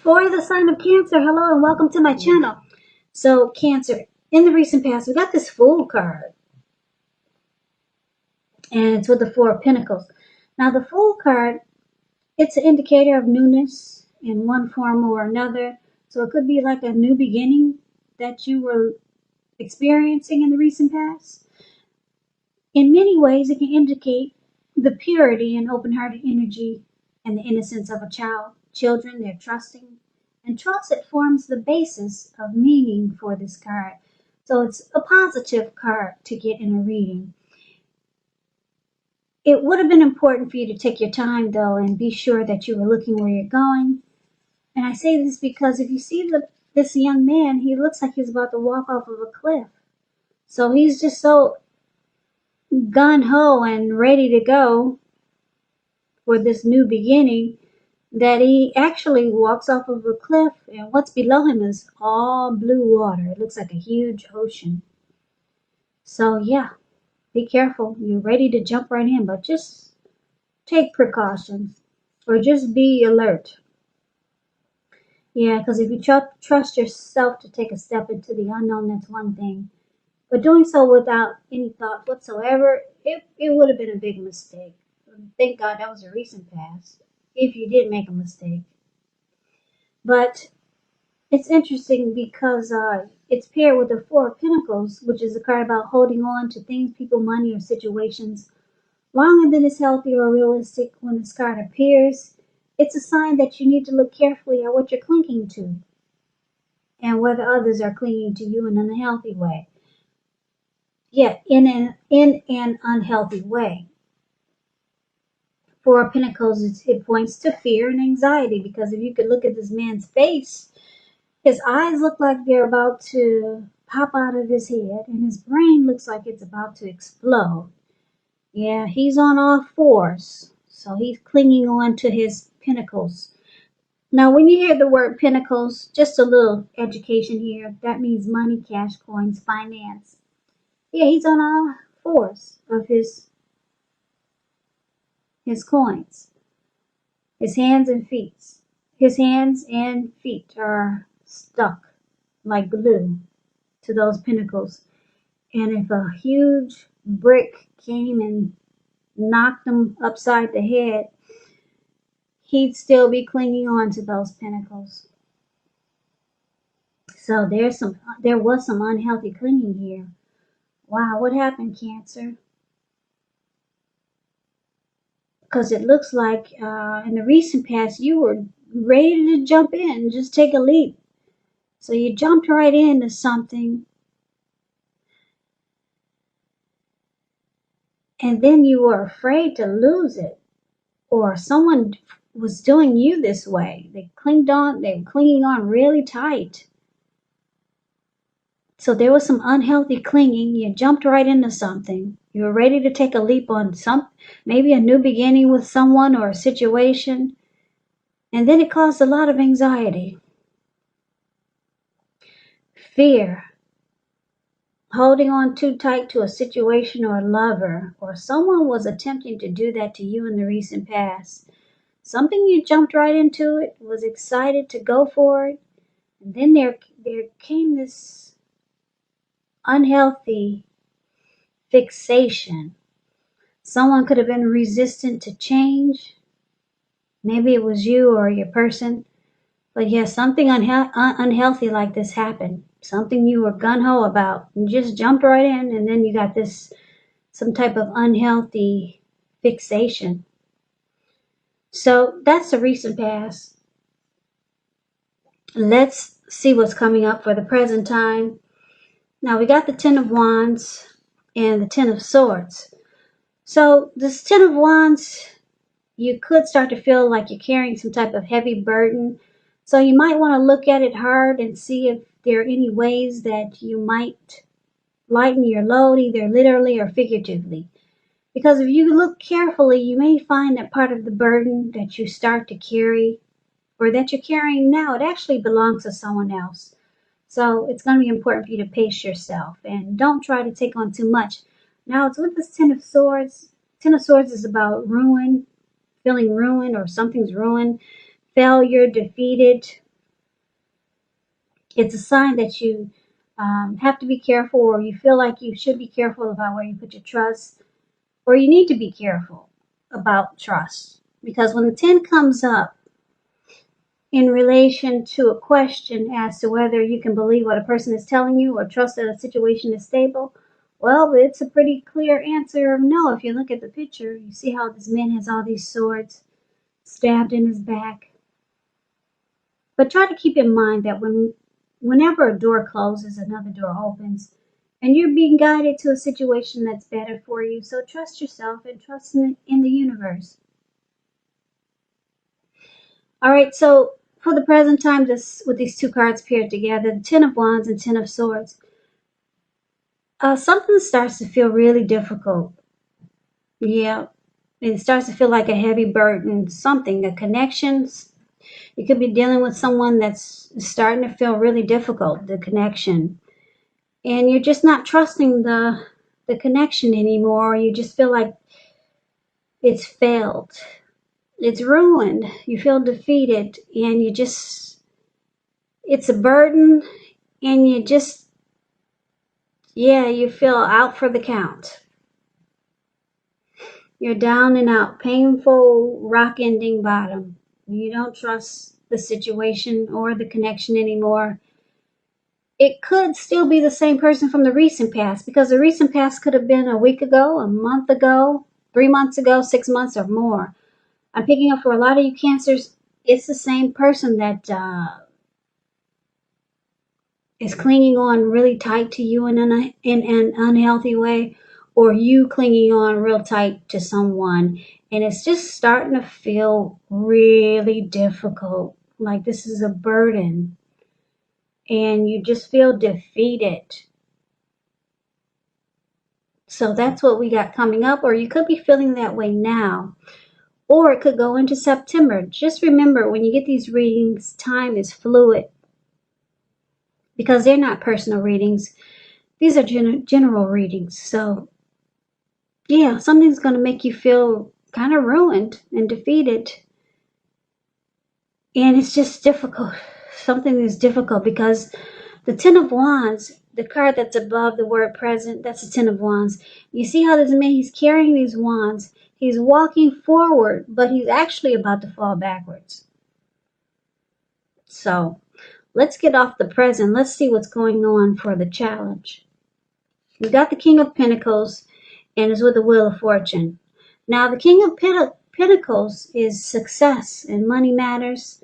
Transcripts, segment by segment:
For the sign of Cancer, hello and welcome to my channel. So, Cancer, in the recent past, we got this Fool card, and it's with the Four of Pentacles. Now, the Fool card, it's an indicator of newness in one form or another. So, it could be like a new beginning that you were experiencing in the recent past. In many ways, it can indicate the purity and open-hearted energy and the innocence of a child. Children, they're trusting. And trust, it forms the basis of meaning for this card. So it's a positive card to get in a reading. It would have been important for you to take your time, though, and be sure that you were looking where you're going. And I say this because if you see this young man, he looks like he's about to walk off of a cliff. So he's just so gung-ho and ready to go for this new beginning that he actually walks off of a cliff, and what's below him is all blue water. It looks like a huge ocean. So yeah, be careful. You're ready to jump right in, but just take precautions or just be alert. Yeah, because if you trust yourself to take a step into the unknown, that's one thing. But doing so without any thought whatsoever, it would have been a big mistake. Thank God that was a recent past, if you did make a mistake. But it's interesting because it's paired with the Four of Pentacles, which is a card about holding on to things, people, money, or situations longer than is healthy or realistic. When this card appears, it's a sign that you need to look carefully at what you're clinging to and whether others are clinging to you in an unhealthy way. Yeah, in an unhealthy way. Four of Pentacles, it points to fear and anxiety, because if you could look at this man's face, his eyes look like they're about to pop out of his head, and his brain looks like it's about to explode. Yeah, he's on all fours, so he's clinging on to his pentacles. Now, when you hear the word pentacles, just a little education here, that means money, cash, coins, finance. Yeah, he's on all fours of his coins. His hands and feet. His hands and feet are stuck like glue to those pentacles. And if a huge brick came and knocked him upside the head, he'd still be clinging on to those pentacles. So there was some unhealthy clinging here. Wow, what happened, Cancer? Because it looks like in the recent past you were ready to jump in, just take a leap. So you jumped right into something, and then you were afraid to lose it, or someone was doing you this way. They were clinging on really tight. So there was some unhealthy clinging. You jumped right into something. You were ready to take a leap on maybe a new beginning with someone or a situation. And then it caused a lot of anxiety. Fear. Holding on too tight to a situation or a lover, or someone was attempting to do that to you in the recent past. Something you jumped right into it, was excited to go for it, and then there came this unhealthy fixation. Someone could have been resistant to change. Maybe it was you or your person. But yeah, something unhealthy like this happened. Something you were gung-ho about. You just jumped right in, and then you got some type of unhealthy fixation. So that's the recent past. Let's see what's coming up for the present time. Now we got the Ten of Wands and the Ten of Swords. So this Ten of Wands, you could start to feel like you're carrying some type of heavy burden. So you might want to look at it hard and see if there are any ways that you might lighten your load, either literally or figuratively. Because if you look carefully, you may find that part of the burden that you start to carry, or that you're carrying now, it actually belongs to someone else. So it's going to be important for you to pace yourself and don't try to take on too much. Now it's with this Ten of Swords. Ten of Swords is about ruin, feeling ruined, or something's ruined, failure, defeated, It's a sign that you have to be careful, or you feel like you should be careful about where you put your trust, or you need to be careful about trust. Because when the 10 comes up in relation to a question as to whether you can believe what a person is telling you or trust that a situation is stable, well, it's a pretty clear answer of no. If you look at the picture, you see how this man has all these swords stabbed in his back. But try to keep in mind that whenever a door closes, another door opens, and you're being guided to a situation that's better for you. So trust yourself and trust in the universe. All right, so for the present time, this with these two cards paired together, the Ten of Wands and Ten of Swords, something starts to feel really difficult. Yeah, it starts to feel like a heavy burden, something, the connections. You could be dealing with someone that's starting to feel really difficult, the connection. And you're just not trusting the connection anymore. You just feel like it's failed. It's ruined. You feel defeated and it's a burden, and you feel out for the count. You're down and out, painful, rock ending bottom. You don't trust the situation or the connection anymore. It could still be the same person from the recent past, because the recent past could have been a week ago, a month ago, 3 months ago, 6 months or more. I'm picking up for a lot of you Cancers, it's the same person that is clinging on really tight to you in an unhealthy way, or you clinging on real tight to someone, and it's just starting to feel really difficult, like this is a burden, and you just feel defeated. So that's what we got coming up, or you could be feeling that way now, or it could go into September. Just remember, when you get these readings, time is fluid, because they're not personal readings. These are general readings. So yeah, something's going to make you feel kind of ruined and defeated. And it's just difficult. Something is difficult because the Ten of Wands, the card that's above the word present, that's the Ten of Wands. You see how this man, he's carrying these wands. He's walking forward, but he's actually about to fall backwards. So let's get off the present. Let's see what's going on for the challenge. We got the King of Pentacles, and is with the Wheel of Fortune. Now, the King of Pentacles is success and money matters.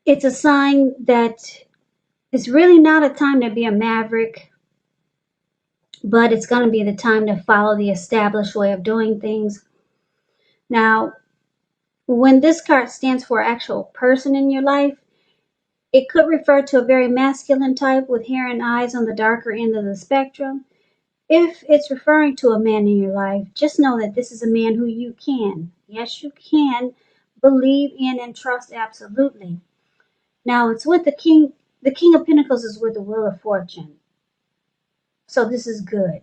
It's a sign that it's really not a time to be a maverick, but it's going to be the time to follow the established way of doing things. Now, when this card stands for an actual person in your life, it could refer to a very masculine type with hair and eyes on the darker end of the spectrum. If it's referring to a man in your life, just know that this is a man who you can, yes, you can believe in and trust absolutely. Now, it's with the King. The King of Pentacles is with the Wheel of Fortune. So this is good,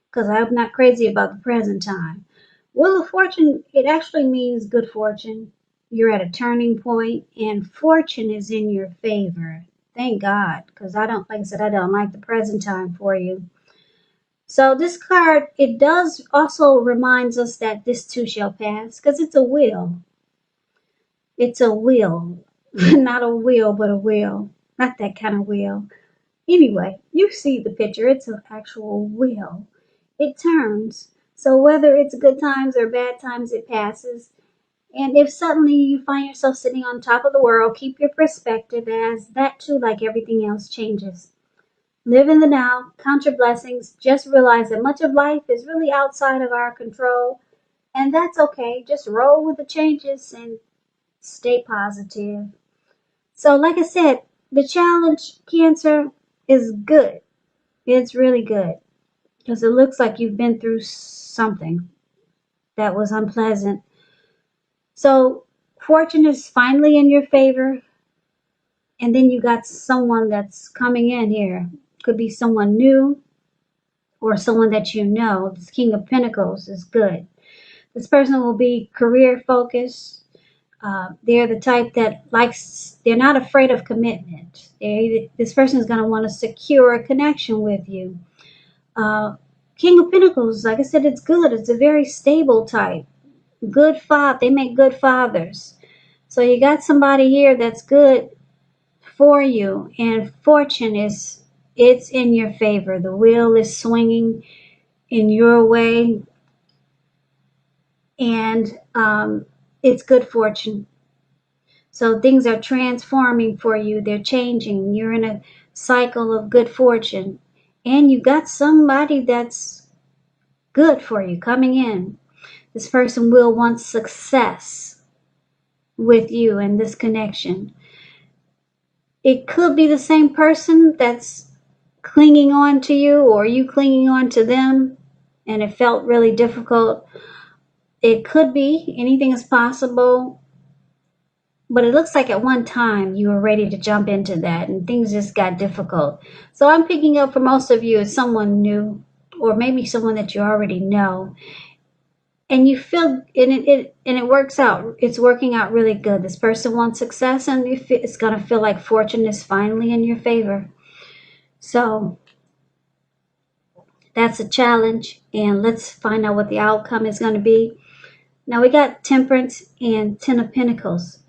because I'm not crazy about the present time. Wheel of Fortune, it actually means good fortune. You're at a turning point, and fortune is in your favor. Thank God, because like I said, I don't like the present time for you. So this card, it does also reminds us that this too shall pass, because it's a wheel. It's a wheel. Not a wheel, but a wheel. Not that kind of wheel. Anyway, you see the picture. It's an actual wheel. It turns. So whether it's good times or bad times, it passes. And if suddenly you find yourself sitting on top of the world, keep your perspective, as that too, like everything else, changes. Live in the now, count your blessings, just realize that much of life is really outside of our control, and that's okay. Just roll with the changes and stay positive. So like I said, the challenge, Cancer, is good. It's really good, because it looks like you've been through something that was unpleasant. So fortune is finally in your favor, and then you got someone that's coming in here. Could be someone new, or someone that you know. This King of Pentacles is good. This person will be career focused. They're the type that likes, they're not afraid of commitment. This person is going to want to secure a connection with you. King of Pentacles, like I said, it's good. It's a very stable type. Good father. They make good fathers. So you got somebody here that's good for you, and fortune is, it's in your favor. The wheel is swinging in your way, and it's good fortune. So things are transforming for you. They're changing. You're in a cycle of good fortune, and you got somebody that's good for you coming in. This person will want success with you in this connection. It could be the same person that's clinging on to you, or you clinging on to them, and it felt really difficult. It could be, anything is possible, but it looks like at one time you were ready to jump into that and things just got difficult. So I'm picking up for most of you as someone new, or maybe someone that you already know, and you feel, and it works out. It's working out really good. This person wants success, and it's going to feel like fortune is finally in your favor. So that's a challenge, and let's find out what the outcome is going to be. Now we got Temperance and Ten of Pentacles.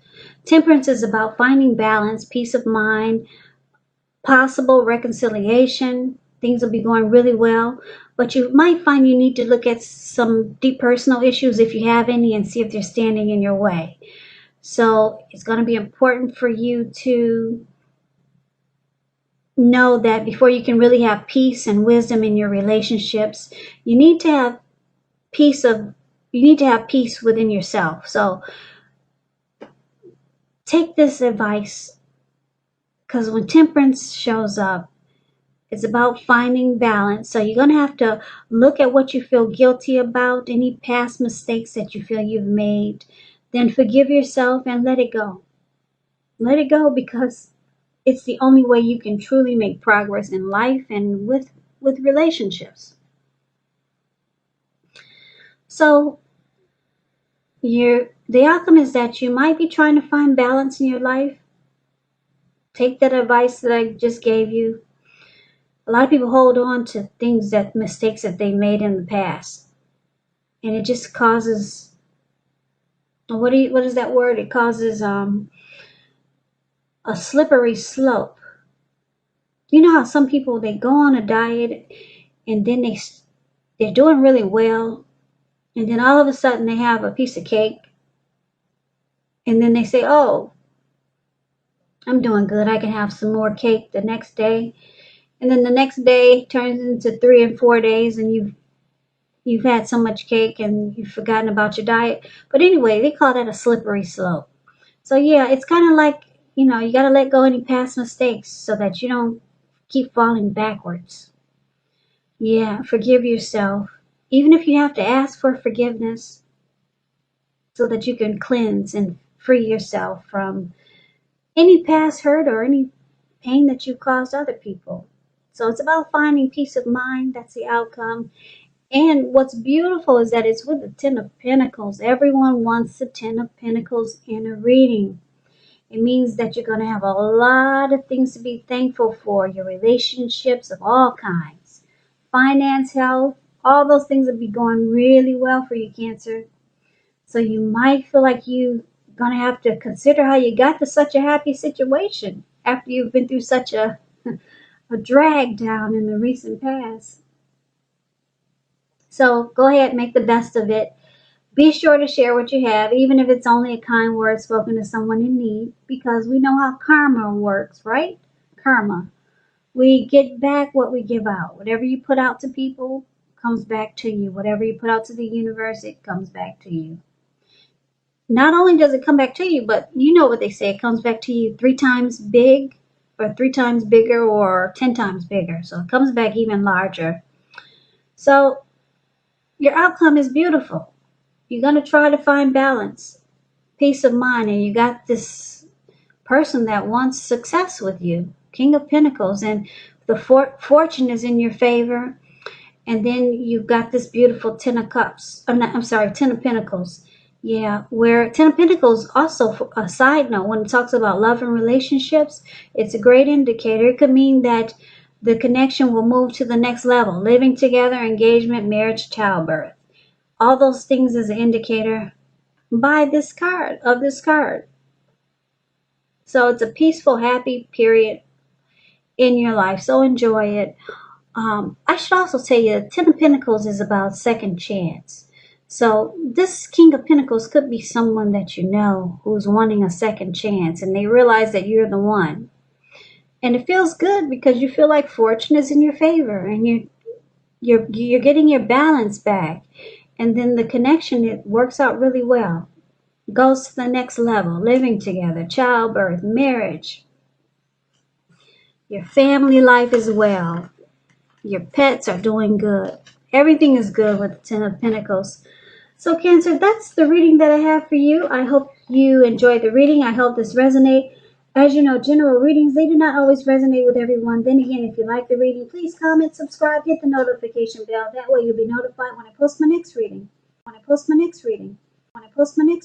Temperance is about finding balance, peace of mind, possible reconciliation. Things will be going really well, but you might find you need to look at some deep personal issues, if you have any, and see if they're standing in your way. So it's going to be important for you to know that before you can really have peace and wisdom in your relationships, you need to have peace within yourself. So take this advice, because when Temperance shows up, it's about finding balance. So you're going to have to look at what you feel guilty about, any past mistakes that you feel you've made. Then forgive yourself and let it go. Let it go, because it's the only way you can truly make progress in life and with relationships. So the outcome is that you might be trying to find balance in your life. Take that advice that I just gave you. A lot of people hold on to mistakes that they made in the past, and it just causes, what is that word? It causes a slippery slope. You know how some people, they go on a diet, and then they're doing really well, and then all of a sudden they have a piece of cake, and then they say, "Oh, I'm doing good. I can have some more cake the next day." And then the next day turns into 3 and 4 days, and you've had so much cake and you've forgotten about your diet. But anyway, they call that a slippery slope. So yeah, it's kind of like, you got to let go of any past mistakes so that you don't keep falling backwards. Yeah, forgive yourself. Even if you have to ask for forgiveness, so that you can cleanse and free yourself from any past hurt or any pain that you caused other people. So it's about finding peace of mind. That's the outcome. And what's beautiful is that it's with the Ten of Pentacles. Everyone wants the Ten of Pentacles in a reading. It means that you're going to have a lot of things to be thankful for. Your relationships of all kinds. Finance, health, all those things will be going really well for you, Cancer. So you might feel like you're going to have to consider how you got to such a happy situation after you've been through such a drag down in the recent past. So go ahead, make the best of it. Be sure to share what you have, even if it's only a kind word spoken to someone in need, because we know how karma works, right? Karma. We get back what we give out. Whatever you put out to people comes back to you. Whatever you put out to the universe, it comes back to you. Not only does it come back to you, but you know what they say, it comes back to you 3 times big, or 3 times bigger, or 10 times bigger. So it comes back even larger. So your outcome is beautiful. You're going to try to find balance, peace of mind, and you got this person that wants success with you, King of Pentacles, and the fortune is in your favor. And then you've got this beautiful Ten of Cups. Ten of Pentacles. Yeah, where Ten of Pentacles also, a side note, when it talks about love and relationships, it's a great indicator. It could mean that the connection will move to the next level, living together, engagement, marriage, childbirth. All those things is an indicator by this card, of this card. So it's a peaceful, happy period in your life. So enjoy it. I should also tell you, Ten of Pentacles is about second chance. So this King of Pentacles could be someone that you know who's wanting a second chance, and they realize that you're the one. And it feels good because you feel like fortune is in your favor, and you're getting your balance back. And then the connection, it works out really well. Goes to the next level, living together, childbirth, marriage, your family life as well. Your pets are doing good. Everything is good with the Ten of Pentacles. So Cancer, that's the reading that I have for you. I hope you enjoyed the reading. I hope this resonates. As you know, general readings, they do not always resonate with everyone. Then again, if you like the reading, please comment, subscribe, hit the notification bell. That way you'll be notified when I post my next reading. When I post my next reading. When I post my next